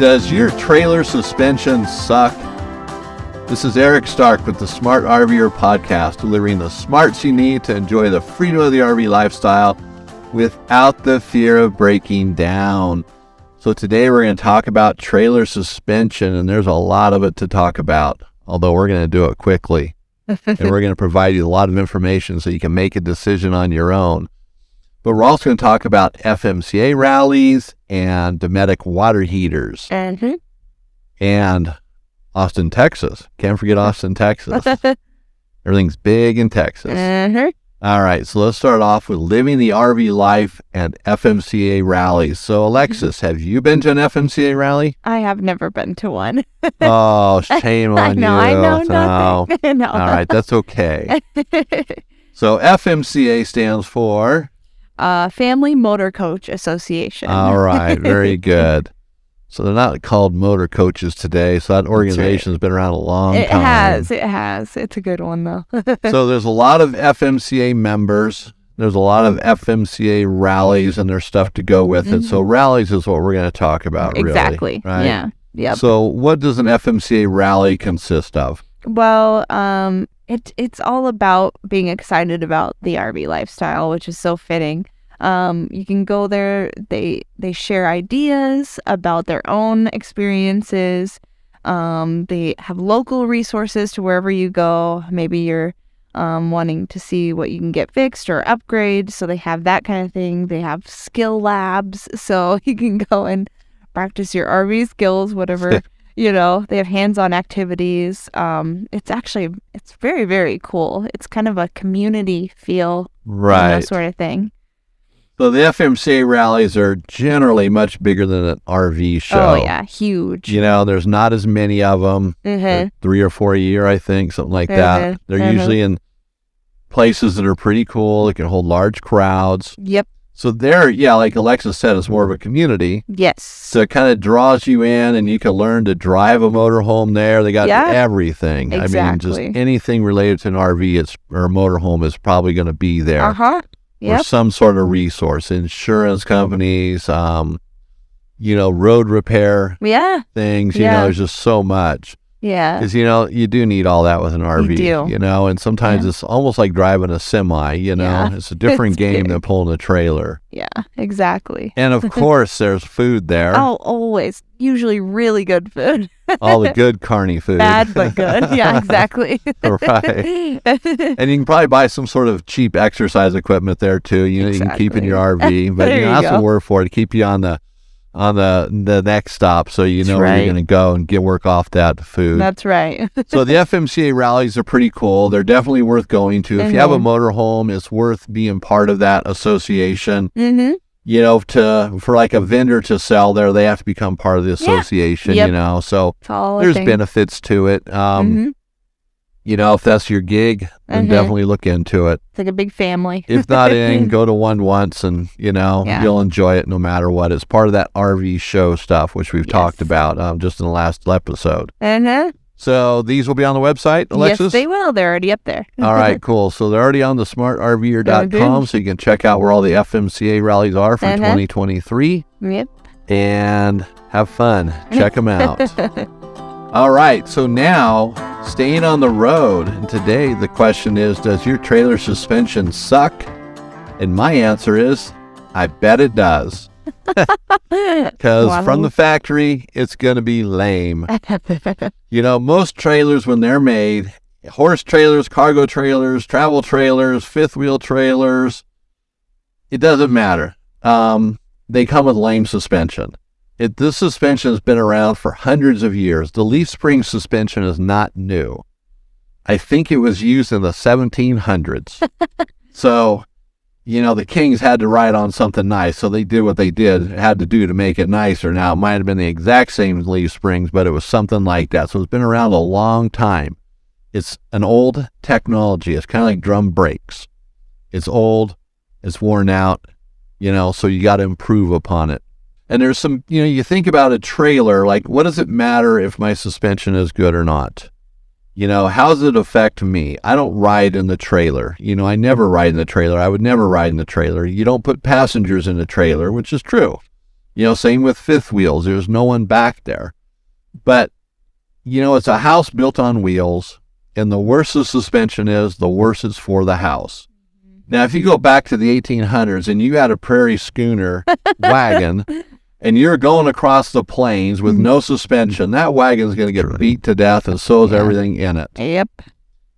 Does your trailer suspension suck? This is Eric Stark with the Smart RV'er Podcast, delivering the smarts you need to enjoy the freedom of the RV lifestyle without the fear of breaking down. So today we're going to talk about trailer suspension, and there's a lot of it to talk about, although we're going to do it quickly. And we're going to provide you a lot of information so you can make a decision on your own. But we're also going to talk about FMCA rallies and Dometic water heaters. Mm-hmm. And Austin, Texas. Can't forget Austin, Texas. Everything's big in Texas. Mm-hmm. All right, so let's start off with living the RV life and FMCA rallies. So, Alexis, have you been to an FMCA rally? I have never been to one. Oh, shame on you. I know nothing. No. All right, that's okay. So, FMCA stands for? Family Motor Coach Association. All right, very good. So they're not called motor coaches today. So that organization's been around a long time. It has. It's a good one, though. So there's a lot of FMCA members. There's a lot of FMCA rallies and there's stuff to go with it. So rallies is what we're going to talk about, really. Exactly. Right? Yeah. Yep. So what does an FMCA rally consist of? Well, it's all about being excited about the RV lifestyle, which is so fitting. You can go there. They share ideas about their own experiences. They have local resources to wherever you go. Maybe you're wanting to see what you can get fixed or upgrade. So they have that kind of thing. They have skill labs, so you can go and practice your RV skills, whatever. They have hands-on activities. It's very, very cool. It's kind of a community feel, right? That sort of thing. So the FMCA rallies are generally much bigger than an RV show. Oh, yeah. Huge. There's not as many of them. 3 or 4 a year, I think, something like that. They're usually in places that are pretty cool. It can hold large crowds. Yep. So there, like Alexis said, it's more of a community. Yes. So it kind of draws you in, and you can learn to drive a motorhome there. They got everything. Exactly. I mean, just anything related to an RV or a motorhome is probably going to be there. Uh-huh. Yep. Or some sort of resource, insurance companies, road repair things, there's just so much. Yeah. Because, you do need all that with an RV, You do. And sometimes it's almost like driving a semi, it's a different game than pulling a trailer. Yeah, exactly. And of course, there's food there. Oh, always. Usually really good food. All the good carny food. Bad, but good. Yeah, exactly. Right. And you can probably buy some sort of cheap exercise equipment there too. You can keep in your RV, but that's a word for it to keep you on the next stop, so where you're going to go and get work off that food. That's right. So the FMCA rallies are pretty cool. They're definitely worth going to. If you have a motorhome, it's worth being part of that association. Mm-hmm. For like a vendor to sell there, they have to become part of the association. So there's benefits to it. If that's your gig, then definitely look into it. It's like a big family. If not go to one once and, you'll enjoy it no matter what. It's part of that RV show stuff, which we've talked about just in the last episode. So these will be on the website, Alexis? Yes, they will. They're already up there. All right, cool. So they're already on TheSmartRverPodcast.com, so you can check out where all the FMCA rallies are for 2023. Yep. And have fun. Check them out. All right, so now, staying on the road, and today the question is, does your trailer suspension suck? And my answer is, I bet it does. Because from the factory, it's going to be lame. Most trailers, when they're made, horse trailers, cargo trailers, travel trailers, fifth wheel trailers, it doesn't matter. They come with lame suspension. This suspension has been around for hundreds of years. The leaf spring suspension is not new. I think it was used in the 1700s. So, the kings had to ride on something nice, so they did what they had to do to make it nicer. Now, it might have been the exact same leaf springs, but it was something like that. So it's been around a long time. It's an old technology. It's kind of like drum brakes. It's old. It's worn out, so you got to improve upon it. And there's some, you think about a trailer, like, what does it matter if my suspension is good or not? How does it affect me? I don't ride in the trailer. I never ride in the trailer. I would never ride in the trailer. You don't put passengers in the trailer, which is true. Same with fifth wheels. There's no one back there. But, it's a house built on wheels, and the worse the suspension is, the worse it's for the house. Now, if you go back to the 1800s and you had a prairie schooner wagon and you're going across the plains with no suspension, that wagon's going to get beat to death, and so is everything in it. Yep.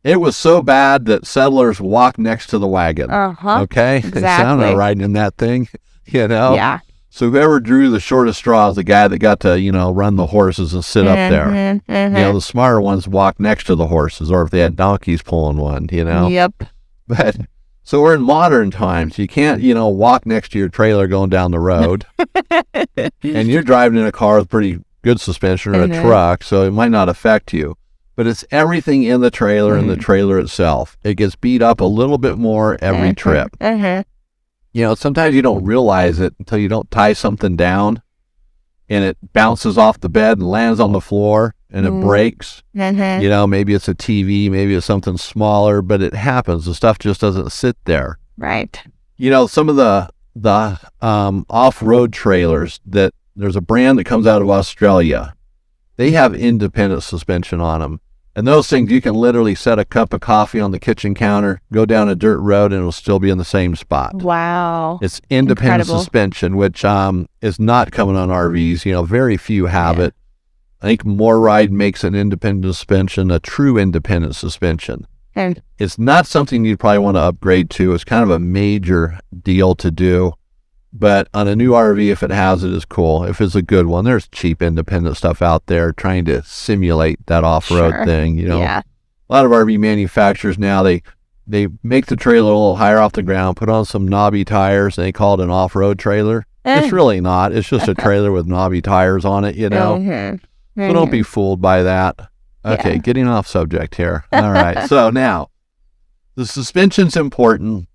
It was so bad that settlers walked next to the wagon. Okay? Exactly. They sounded riding in that thing, Yeah. So whoever drew the shortest straw is the guy that got to, run the horses and sit up there. The smarter ones walked next to the horses, or if they had donkeys pulling one, Yep. But so we're in modern times. You can't, walk next to your trailer going down the road. And you're driving in a car with pretty good suspension or a truck, so it might not affect you. But it's everything in the trailer and the trailer itself. It gets beat up a little bit more every trip. Sometimes you don't realize it until you don't tie something down and it bounces off the bed and lands on the floor and it breaks. Maybe it's a TV, maybe it's something smaller, but it happens. The stuff just doesn't sit there. Right. Some of the off-road trailers, that there's a brand that comes out of Australia. They have independent suspension on them. And those things, you can literally set a cup of coffee on the kitchen counter, go down a dirt road, and it'll still be in the same spot. Wow. It's independent suspension, which is not common on RVs. Very few have it. I think MoreRide makes an independent suspension, a true independent suspension. And it's not something you'd probably want to upgrade to. It's kind of a major deal to do. But on a new RV, if it has it, is cool. If it's a good one, there's cheap independent stuff out there trying to simulate that off-road thing. A lot of RV manufacturers now, they make the trailer a little higher off the ground, put on some knobby tires, and they call it an off-road trailer. It's really not. It's just a trailer with knobby tires on it, So don't be fooled by that. Okay, getting off subject here. All right. So now, the suspension's important.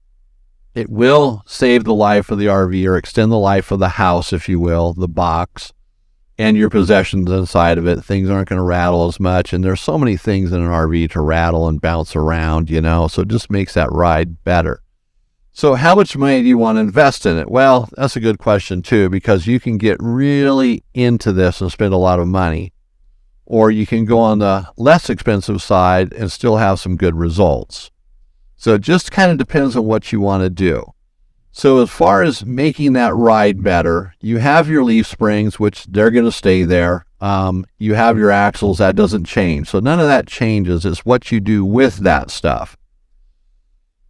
It will save the life of the RV, or extend the life of the house, if you will, the box, and your possessions inside of it. Things aren't going to rattle as much, and there's so many things in an RV to rattle and bounce around, so it just makes that ride better. So how much money do you want to invest in it? Well, that's a good question too, because you can get really into this and spend a lot of money, or you can go on the less expensive side and still have some good results. So it just kind of depends on what you want to do. So as far as making that ride better, you have your leaf springs, which they're going to stay there. You have your axles, that doesn't change. So none of that changes. It's what you do with that stuff.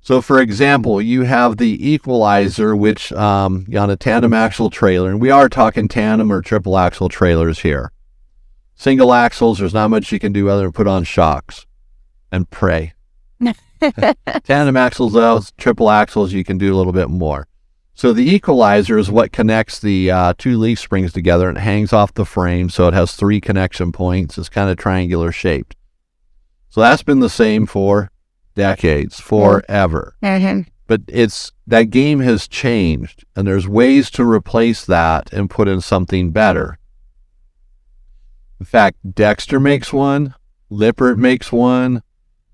So for example, you have the equalizer, which on a tandem axle trailer, and we are talking tandem or triple axle trailers here. Single axles, there's not much you can do other than put on shocks and pray. Tandem axles, though, triple axles, you can do a little bit more. So the equalizer is what connects the two leaf springs together and hangs off the frame, so it has 3 connection points. It's kind of triangular shaped. So that's been the same for decades, forever. But that game has changed, and there's ways to replace that and put in something better. In fact, Dexter makes one, Lippert makes one,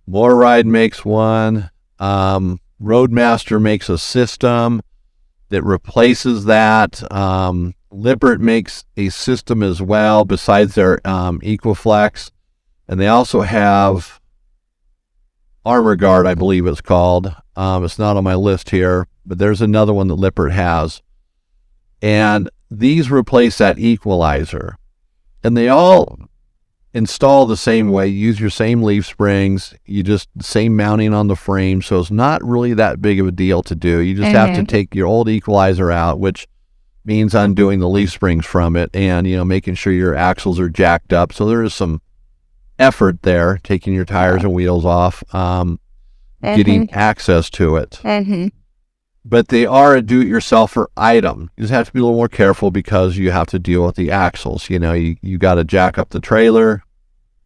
MoreRide makes one, Roadmaster makes a system that replaces that. Lippert makes a system as well besides their Equiflex, and they also have Armor Guard, I believe it's called. It's not on my list here, but there's another one that Lippert has. And these replace that equalizer. And they all install the same way, use your same leaf springs, same mounting on the frame, so it's not really that big of a deal to do. You just have to take your old equalizer out, which means undoing the leaf springs from it and, making sure your axles are jacked up. So there is some effort there, taking your tires and wheels off, getting access to it. But they are a do-it-yourselfer item. You just have to be a little more careful because you have to deal with the axles. You got to jack up the trailer,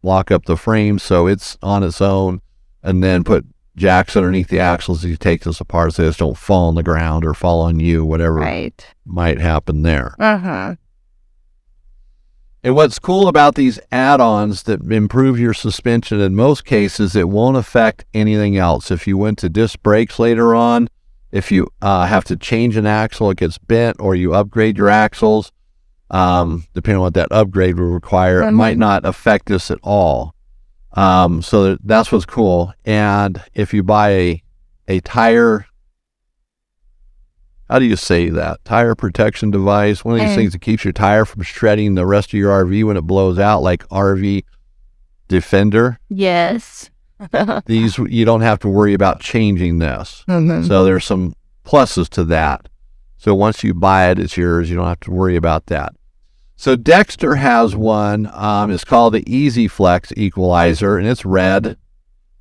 lock up the frame so it's on its own, and then put jacks underneath the axles as you take this apart so they just don't fall on the ground or fall on you, whatever might happen there. And what's cool about these add-ons that improve your suspension, in most cases, it won't affect anything else. If you went to disc brakes later on, if you have to change an axle, it gets bent, or you upgrade your axles, depending on what that upgrade will require, it might not affect this at all. So that's what's cool. And if you buy a tire, how do you say that? Tire protection device, one of these things that keeps your tire from shredding the rest of your RV when it blows out, like RV Defender. Yes. These, you don't have to worry about changing this. So there's some pluses to that. So once you buy it, it's yours. You don't have to worry about that. So Dexter has one. It's called the Easy Flex Equalizer, and it's red. At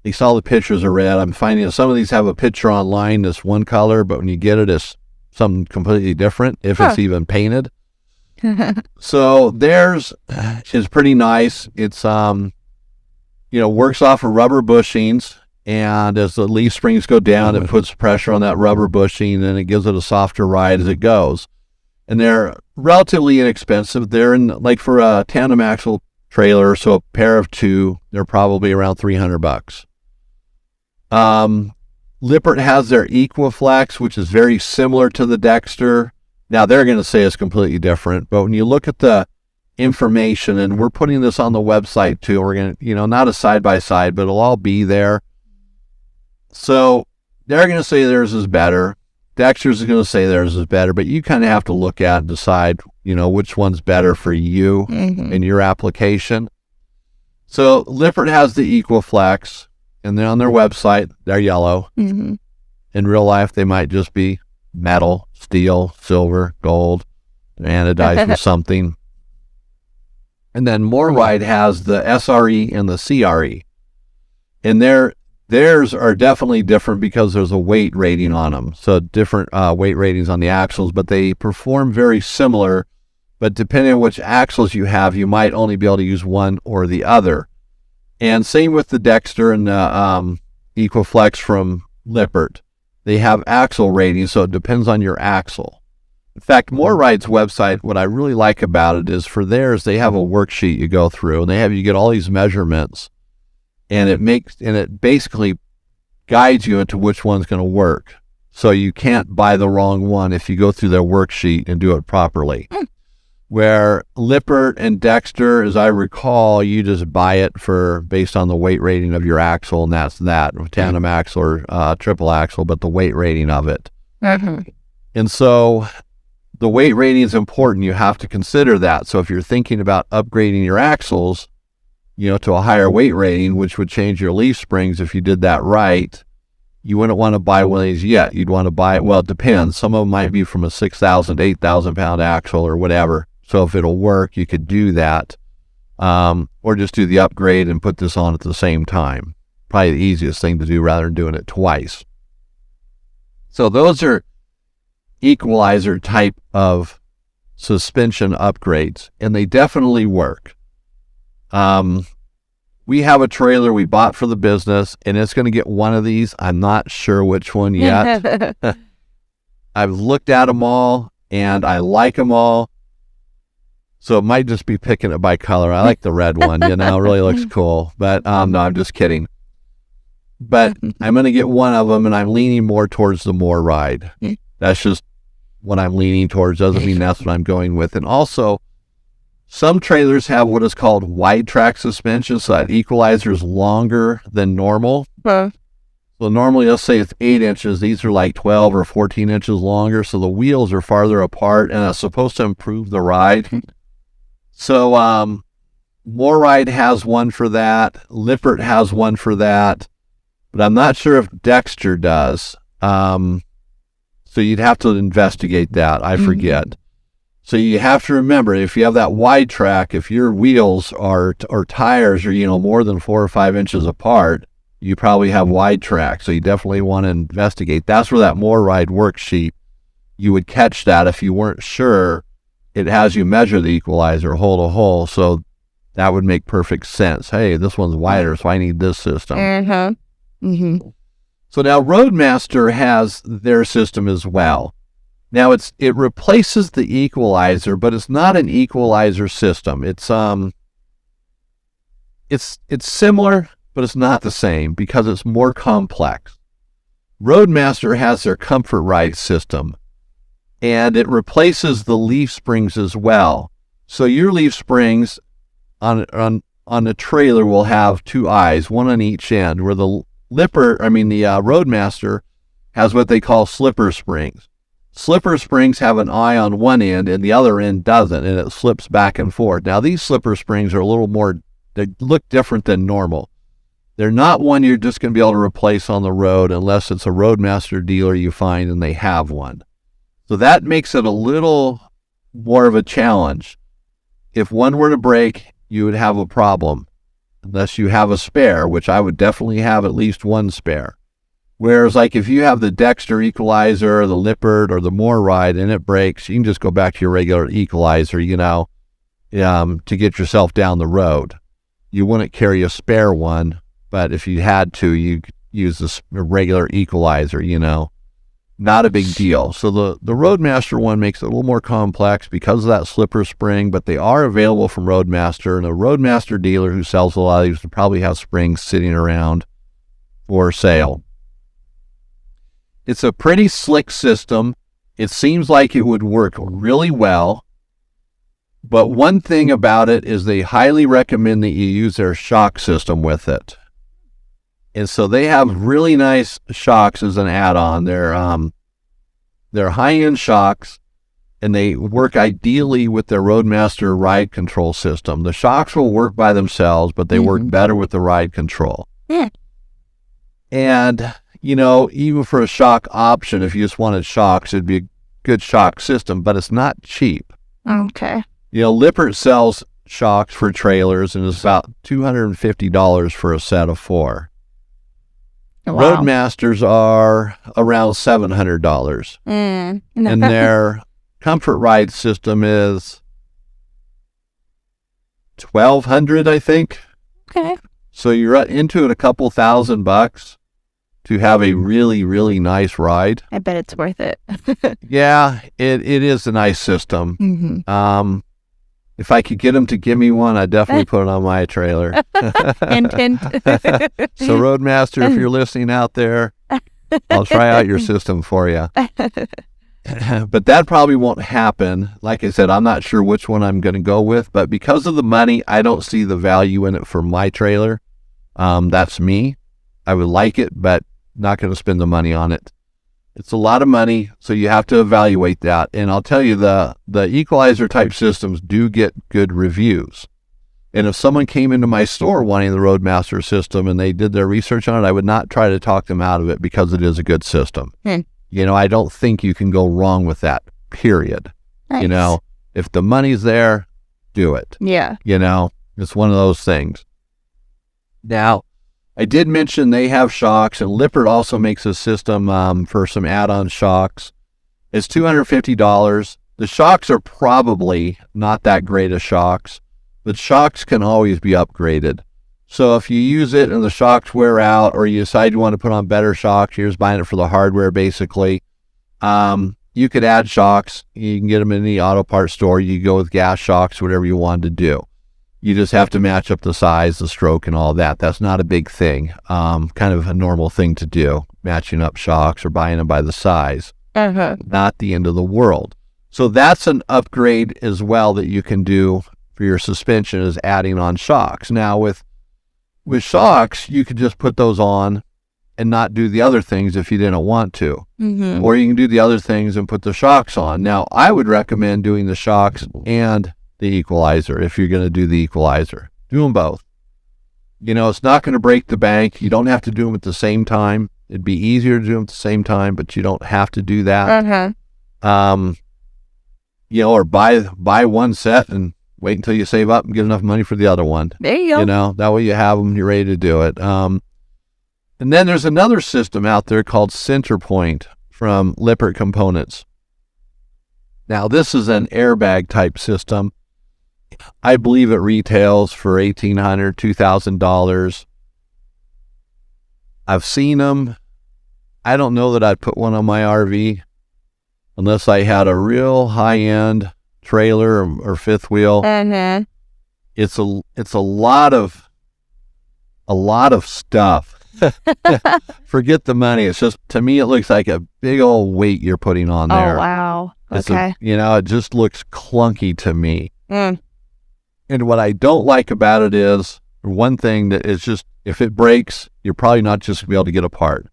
least all the pictures are red. I'm finding that some of these have a picture online that's one color, but when you get it, it's something completely different, if it's even painted. So theirs is pretty nice. It's, works off of rubber bushings, and as the leaf springs go down, it puts pressure on that rubber bushing, and it gives it a softer ride as it goes. And they're relatively inexpensive. They're in, like, for a tandem axle trailer, so a pair of two, they're probably around $300. Lippert has their Equiflex, which is very similar to the Dexter. Now, they're going to say it's completely different, but when you look at the information, and we're putting this on the website too, we're going to, not a side-by-side, but it'll all be there. So they're going to say theirs is better. Dexter's is going to say theirs is better, but you kind of have to look at and decide, which one's better for you in your application. So Lippert has the Equiflex, and then on their website, they're yellow. In real life, they might just be metal, steel, silver, gold, anodized with something. And then MoreRide has the SRE and the CRE. And theirs are definitely different because there's a weight rating on them. So different weight ratings on the axles, but they perform very similar. But depending on which axles you have, you might only be able to use one or the other. And same with the Dexter and the Equiflex from Lippert. They have axle ratings, so it depends on your axle. In fact, MoreRide's website, what I really like about it is for theirs, they have a worksheet you go through, and they have you get all these measurements, and it basically guides you into which one's going to work. So you can't buy the wrong one if you go through their worksheet and do it properly. Where Lippert and Dexter, as I recall, you just buy it based on the weight rating of your axle, and that's that, tandem axle or triple axle, but the weight rating of it. And so the weight rating is important. You have to consider that. So if you're thinking about upgrading your axles, to a higher weight rating, which would change your leaf springs if you did that right, you wouldn't want to buy one of these yet. You'd want to buy it. Well, it depends. Some of them might be from a 6,000, 8,000 pound axle or whatever. So if it'll work, you could do that. Or just do the upgrade and put this on at the same time. Probably the easiest thing to do rather than doing it twice. So those are equalizer type of suspension upgrades, and they definitely work. We have a trailer we bought for the business, and it's going to get one of these. I'm not sure which one yet. I've looked at them all, and I like them all. So it might just be picking it by color. I like the red one, it really looks cool. But no, I'm just kidding. But I'm going to get one of them, and I'm leaning more towards the MoreRide. That's just what I'm leaning towards. Doesn't mean that's what I'm going with. And also, some trailers have what is called wide track suspension, so that equalizer is longer than normal. So normally, let's say it's 8 inches. These are like 12 or 14 inches longer, so the wheels are farther apart, and it's supposed to improve the ride. So MoreRide has one for that. Lippert has one for that. But I'm not sure if Dexter does. So you'd have to investigate that. I forget. So you have to remember, if you have that wide track, if your wheels or tires are, more than 4 or 5 inches apart, you probably have wide track. So you definitely want to investigate. That's where that MoreRide worksheet, you would catch that if you weren't sure. It has you measure the equalizer hole to hole. So that would make perfect sense. Hey, this one's wider, so I need this system. So now Roadmaster has their system as well. Now it replaces the equalizer, but it's not an equalizer system. It's similar, but it's not the same because it's more complex. Roadmaster has their Comfort Ride system, and it replaces the leaf springs as well. So your leaf springs on a trailer will have two eyes, one on each end, where the Roadmaster has what they call slipper springs. Slipper springs have an eye on one end and the other end doesn't, and it slips back and forth. Now, these slipper springs are a little more, they look different than normal. They're not one you're just going to be able to replace on the road unless it's a Roadmaster dealer you find and they have one. So that makes it a little more of a challenge. If one were to break, you would have a problem unless you have a spare, which I would definitely have at least one spare. Whereas like if you have the Dexter equalizer, or the Lippert, or the MoreRide and it breaks, you can just go back to your regular equalizer, to get yourself down the road. You wouldn't carry a spare one, but if you had to, you could use a regular equalizer, Not a big deal. So the Roadmaster one makes it a little more complex because of that slipper spring, but they are available from Roadmaster, and a Roadmaster dealer who sells a lot of these will probably have springs sitting around for sale. It's a pretty slick system. It seems like it would work really well, but one thing about it is they highly recommend that you use their shock system with it. And so they have really nice shocks as an add-on. They're high-end shocks, and they work ideally with their Roadmaster ride control system. The shocks will work by themselves, but they work better with the ride control. Yeah. And, even for a shock option, if you just wanted shocks, it'd be a good shock system, but it's not cheap. Okay. Lippert sells shocks for trailers, and it's about $250 for a set of 4. Wow. Roadmasters are around $700. And their Comfort Ride system is $1,200, I think. Okay. So you're into it a couple $1,000 to have a really, really nice ride. I bet it's worth it. Yeah, it is a nice system. Mm-hmm. If I could get them to give me one, I'd definitely put it on my trailer. Hint, hint. So Roadmaster, if you're listening out there, I'll try out your system for you. But that probably won't happen. Like I said, I'm not sure which one I'm going to go with, but because of the money, I don't see the value in it for my trailer. That's me. I would like it, but not going to spend the money on it. It's a lot of money, so you have to evaluate that. And I'll tell you, the equalizer type systems do get good reviews. And if someone came into my store wanting the Roadmaster system and they did their research on it, I would not try to talk them out of it because it is a good system. I don't think you can go wrong with that, period. Nice. If the money's there, do it. Yeah. It's one of those things. Now, I did mention they have shocks, and Lippert also makes a system for some add-on shocks. It's $250. The shocks are probably not that great of shocks, but shocks can always be upgraded. So if you use it and the shocks wear out, or you decide you want to put on better shocks, you're just buying it for the hardware basically, you could add shocks. You can get them in the auto parts store. You go with gas shocks, whatever you want to do. You just have to match up the size, the stroke, and all that. That's not a big thing. Kind of a normal thing to do, matching up shocks or buying them by the size. Not the end of the world. So that's an upgrade as well that you can do for your suspension, is adding on shocks. Now with shocks, you could just put those on and not do the other things if you didn't want to. Or you can do the other things and put the shocks on. Now, I would recommend doing the shocks and the equalizer. If you're going to do the equalizer, do them both. It's not going to break the bank. You don't have to do them at the same time. It'd be easier to do them at the same time, but you don't have to do that. Or buy one set and wait until you save up and get enough money for the other one. There you go. That way you have them, you're ready to do it. And then there's another system out there called Centerpoint from Lippert Components. Now, this is an airbag type system. I believe it retails for $1,800, $2,000. I've seen them. I don't know that I'd put one on my RV unless I had a real high-end trailer or fifth wheel. It's a lot of stuff. Forget the money. It's just, to me, it looks like a big old weight you're putting on there. Oh, wow. Okay. It just looks clunky to me. Mm. And what I don't like about it is, one thing that is just, if it breaks, you're probably not just going to be able to get a part.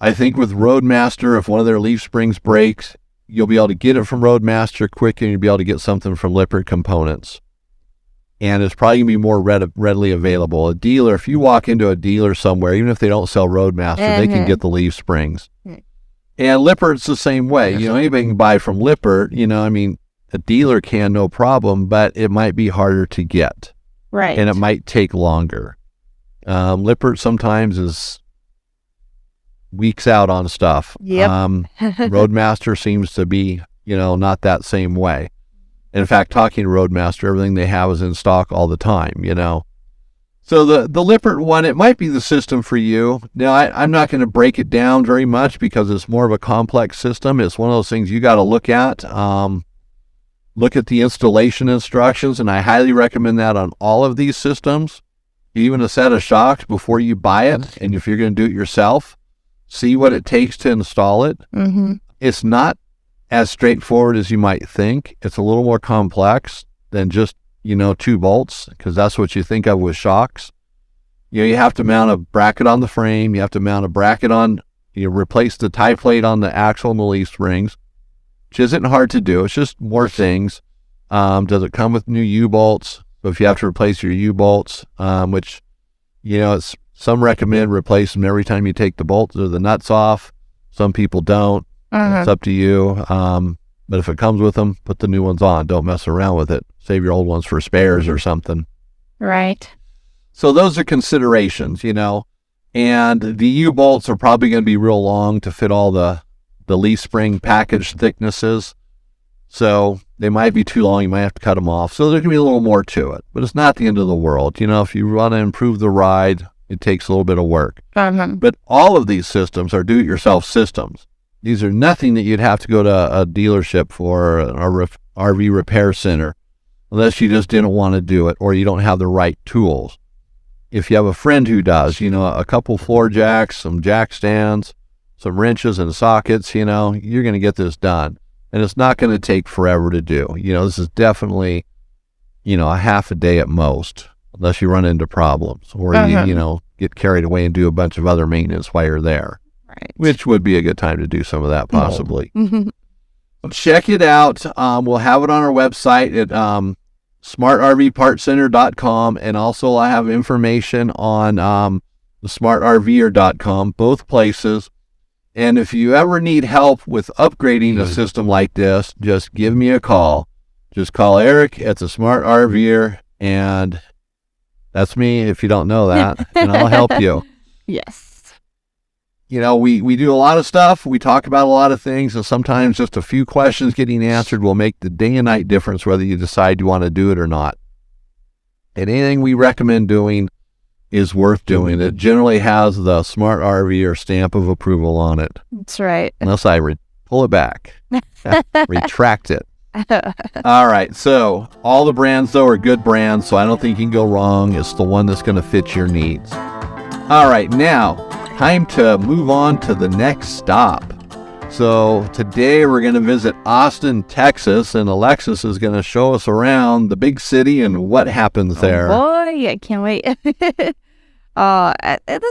I think with Roadmaster, if one of their leaf springs breaks, you'll be able to get it from Roadmaster quick, and you'll be able to get something from Lippert Components. And it's probably going to be more readily available. A dealer, if you walk into a dealer somewhere, even if they don't sell Roadmaster, they can get the leaf springs. And Lippert's the same way. Anybody can buy from Lippert. A dealer can, no problem, but it might be harder to get. Right. And it might take longer. Lippert sometimes is weeks out on stuff. Yep. Roadmaster seems to be, not that same way. And in fact, talking to Roadmaster, everything they have is in stock all the time, So the Lippert one, it might be the system for you. Now, I'm not going to break it down very much because it's more of a complex system. It's one of those things you got to look at. Look at the installation instructions, and I highly recommend that on all of these systems. Even a set of shocks before you buy it, and if you're going to do it yourself, see what it takes to install it. Mm-hmm. It's not as straightforward as you might think. It's a little more complex than just, 2 bolts, because that's what you think of with shocks. You have to mount a bracket on the frame. You have to mount a bracket on, replace the tie plate on the axle and the leaf springs, which isn't hard to do. It's just more things. Does it come with new U-bolts? So if you have to replace your U-bolts, which, some recommend replace them every time you take the bolts or the nuts off. Some people don't. It's up to you. But if it comes with them, put the new ones on. Don't mess around with it. Save your old ones for spares or something. Right. So those are considerations, and the U-bolts are probably going to be real long to fit all the leaf spring package thicknesses. So they might be too long. You might have to cut them off. So there can be a little more to it, but it's not the end of the world. If you want to improve the ride, it takes a little bit of work. But all of these systems are do-it-yourself systems. These are nothing that you'd have to go to a dealership for, an RV repair center, unless you just didn't want to do it or you don't have the right tools. If you have a friend who does, a couple floor jacks, some jack stands, some wrenches and sockets, you're going to get this done. And it's not going to take forever to do. This is definitely, a half a day at most, unless you run into problems or, you get carried away and do a bunch of other maintenance while you're there. Right. Which would be a good time to do some of that, possibly. Check it out. We'll have it on our website at smartrvpartcenter.com, and also I have information on TheSmartRverPodcast.com, both places. And if you ever need help with upgrading a system like this, just give me a call. Just call Eric at the Smart RV'er, and that's me if you don't know that, and I'll help you. Yes. We do a lot of stuff. We talk about a lot of things, and sometimes just a few questions getting answered will make the day and night difference whether you decide you want to do it or not. And anything we recommend doing is worth doing. It generally has the Smart RV'er stamp of approval on it. That's right. Unless I pull it back. Retract it. All right. So all the brands, though, are good brands, so I don't think you can go wrong. It's the one that's going to fit your needs. All right. Now, time to move on to the next stop. So today we're going to visit Austin, Texas, and Alexis is going to show us around the big city and what happens there. Boy, I can't wait. This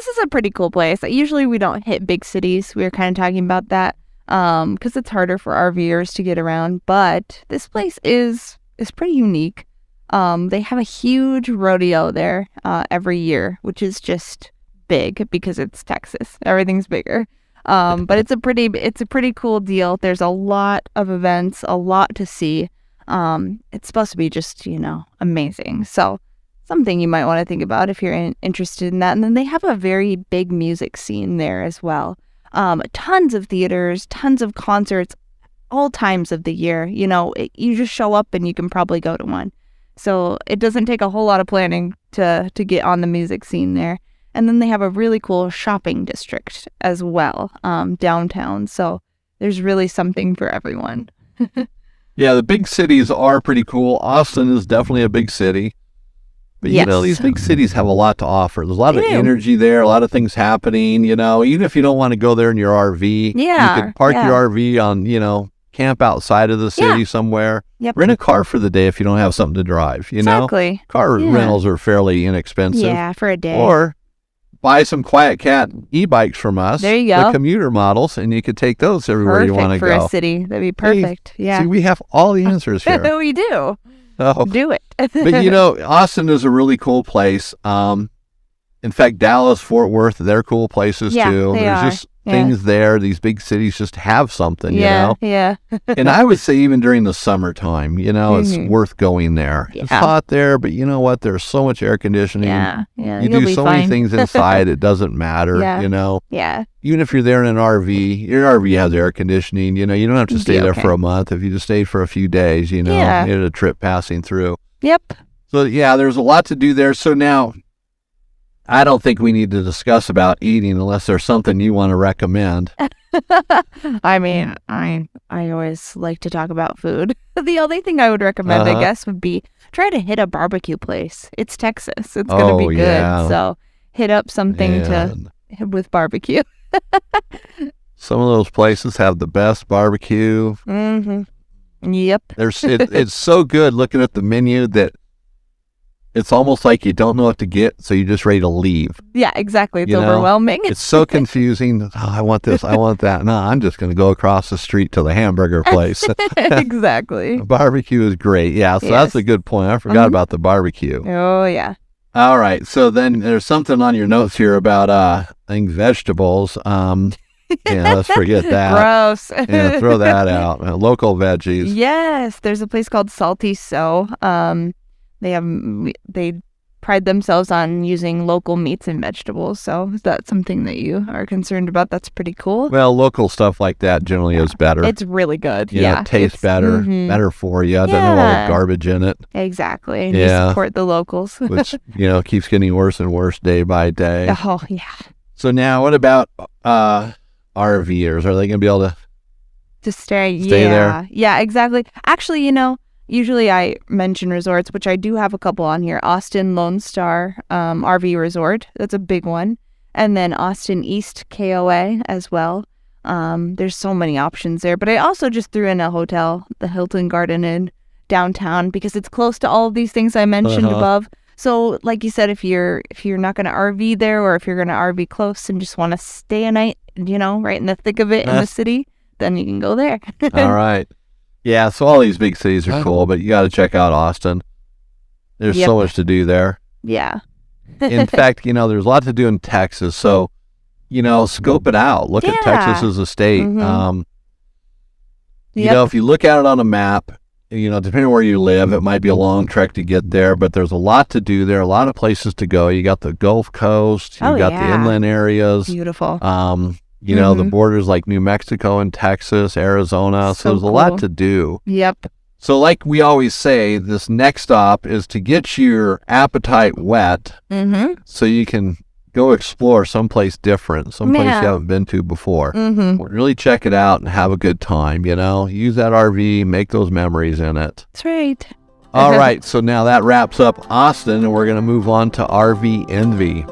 is a pretty cool place. Usually we don't hit big cities. We were kind of talking about that because it's harder for RVers to get around. But this place is pretty unique. They have a huge rodeo there every year, which is just big because it's Texas. Everything's bigger. But it's a pretty cool deal. There's a lot of events, a lot to see. It's supposed to be just, amazing. So something you might want to think about if you're interested in that. And then they have a very big music scene there as well. Tons of theaters, tons of concerts, all times of the year. You just show up and you can probably go to one. So it doesn't take a whole lot of planning to get on the music scene there. And then they have a really cool shopping district as well, downtown. So there's really something for everyone. Yeah, the big cities are pretty cool. Austin is definitely a big city. But, yes. These big cities have a lot to offer. There's a lot of energy there, a lot of things happening, even if you don't want to go there in your RV. Yeah, you can park your RV on, camp outside of the city somewhere. Yep. Rent a car for the day if you don't have something to drive, you know? Exactly. Car rentals are fairly inexpensive. Yeah, for a day. Or buy some Quiet Cat e-bikes from us. There you go. The commuter models, and you could take those everywhere you want to go. Perfect for a city. That'd be perfect. Yeah. See, we have all the answers here. We do. So, do it. but, you know, Austin is a really cool place. In fact, Dallas, Fort Worth, they're cool places too. There's just things there. These big cities just have something, you know? Yeah. And I would say even during the summertime, you know, it's worth going there. Yeah. It's hot there, but you know what? There's so much air conditioning. Yeah. You do so many things inside, it doesn't matter, you know? Yeah. Even if you're there in an RV, your RV has air conditioning, you know, you don't have to stay there for a month. If you just stay for a few days, you know, you had a trip passing through. Yep. So, yeah, there's a lot to do there. So now, I don't think we need to discuss about eating unless there's something you want to recommend. I mean, I always like to talk about food. The only thing I would recommend, I guess, would be try to hit a barbecue place. It's Texas. It's going to be good. Yeah. So hit up something with barbecue. Some of those places have the best barbecue. Mm-hmm. Yep. It's so good looking at the menu that it's almost like you don't know what to get, so you're just ready to leave. Yeah, exactly. It's overwhelming. It's so confusing. Oh, I want this. I want that. No, I'm just going to go across the street to the hamburger place. Exactly. Barbecue is great. Yeah, so that's a good point. I forgot about the barbecue. Oh, yeah. All right. So then there's something on your notes here about, I think, vegetables. Let's forget that. Gross. Yeah, throw that out. Local veggies. Yes. There's a place called Salty So. They pride themselves on using local meats and vegetables. So is that something that you are concerned about? That's pretty cool. Well, local stuff like that generally is better. It's really good. It tastes better, better for you. Doesn't have all the garbage in it. Exactly. And you support the locals. Which, keeps getting worse and worse day by day. Oh, yeah. So now what about RVers? Are they going to be able to stay there? Yeah, exactly. Actually, usually I mention resorts, which I do have a couple on here. Austin Lone Star RV Resort. That's a big one. And then Austin East KOA as well. There's so many options there. But I also just threw in a hotel, the Hilton Garden Inn downtown, because it's close to all of these things I mentioned above. So like you said, if you're not going to RV there, or if you're going to RV close and just want to stay a night, right in the thick of it in the city, then you can go there. All right. Yeah, so all these big cities are cool, but you got to check out Austin. There's so much to do there. Yeah. In fact, there's a lot to do in Texas. So, scope it out. Look at Texas as a state. Mm-hmm. If you look at it on a map, depending on where you live, it might be a long trek to get there, but there's a lot to do there, a lot of places to go. You got the Gulf Coast, you got the inland areas. Beautiful. The borders like New Mexico and Texas, Arizona. So there's a lot to do. Yep. So like we always say, this next stop is to get your appetite wet so you can go explore someplace different, someplace you haven't been to before. Really check it out and have a good time, Use that RV, make those memories in it. That's right. All right, so now that wraps up Austin, and we're going to move on to RV Envy.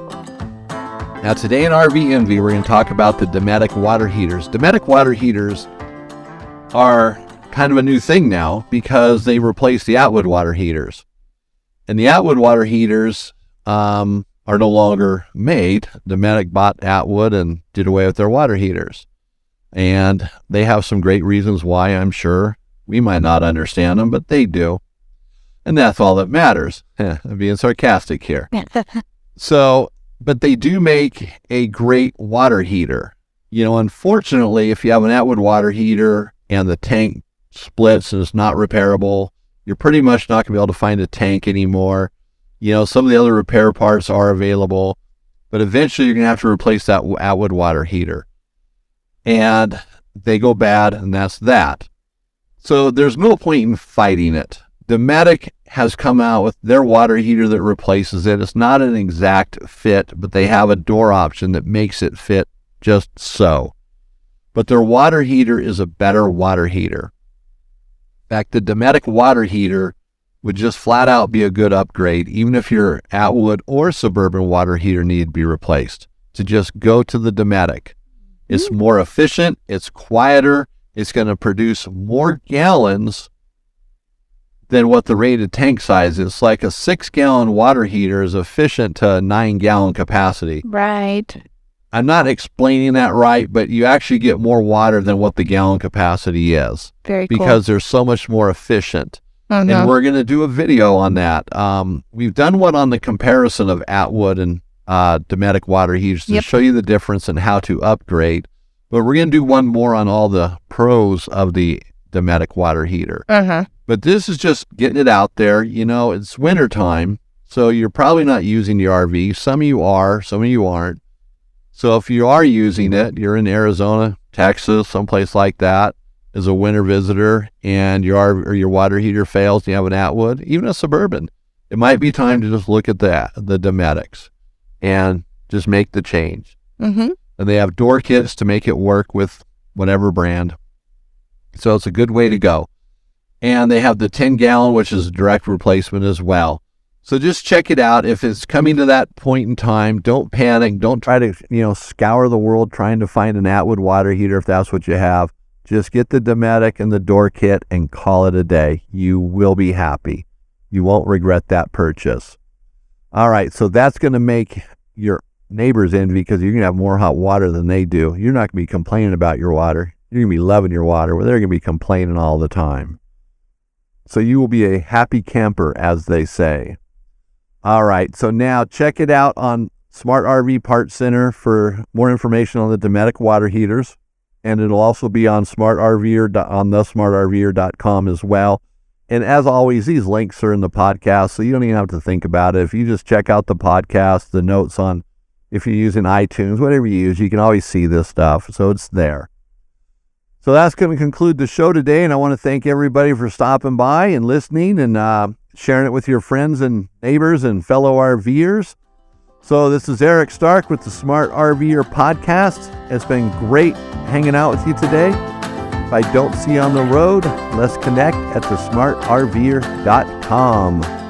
Now, today in RV Envy, we're going to talk about the Dometic water heaters. Dometic water heaters are kind of a new thing now because they replaced the Atwood water heaters. And the Atwood water heaters are no longer made. Dometic bought Atwood and did away with their water heaters. And they have some great reasons why, I'm sure. We might not understand them, but they do. And that's all that matters. I'm being sarcastic here. But they do make a great water heater. Unfortunately, if you have an Atwood water heater and the tank splits and it's not repairable, you're pretty much not going to be able to find a tank anymore. Some of the other repair parts are available, but eventually you're going to have to replace that Atwood water heater. And they go bad, and that's that. So there's no point in fighting it. Dometic has come out with their water heater that replaces it. It's not an exact fit, but they have a door option that makes it fit just so. But their water heater is a better water heater. In fact, the Dometic water heater would just flat out be a good upgrade, even if your Atwood or Suburban water heater needed to be replaced. To just go to the Dometic. It's more efficient, it's quieter, it's going to produce more gallons than what the rated tank size is. Like a 6-gallon water heater is efficient to a 9-gallon capacity. Right. I'm not explaining that right, but you actually get more water than what the gallon capacity is. Very cool. Because they're so much more efficient. And we're going to do a video on that. We've done one on the comparison of Atwood and Dometic water heaters to show you the difference and how to upgrade. But we're going to do one more on all the pros of the Dometic water heater. But this is just getting it out there. You know, it's winter time, so you're probably not using your RV. Some of you are, some of you aren't. So if you are using it, you're in Arizona, Texas, someplace like that, as a winter visitor, and your water heater fails, and you have an Atwood, even a Suburban, it might be time to just look at the Dometics and just make the change. And they have door kits to make it work with whatever brand. So it's a good way to go. And they have the 10-gallon, which is a direct replacement as well. So just check it out. If it's coming to that point in time, don't panic. Don't try to, scour the world trying to find an Atwood water heater if that's what you have. Just get the Dometic and the door kit and call it a day. You will be happy. You won't regret that purchase. All right, so that's going to make your neighbors envy because you're going to have more hot water than they do. You're not going to be complaining about your water. You're going to be loving your water, where they're going to be complaining all the time. So you will be a happy camper, as they say. All right, so now check it out on Smart RV Parts Center for more information on the Dometic water heaters. And it'll also be on Smart RV'er on TheSmartRverPodcast.com as well. And as always, these links are in the podcast, so you don't even have to think about it. If you just check out the podcast, the notes on, if you're using iTunes, whatever you use, you can always see this stuff. So it's there. So that's going to conclude the show today. And I want to thank everybody for stopping by and listening and sharing it with your friends and neighbors and fellow RVers. So this is Eric Stark with the Smart RV'er Podcast. It's been great hanging out with you today. If I don't see you on the road, let's connect at TheSmartRverPodcast.com.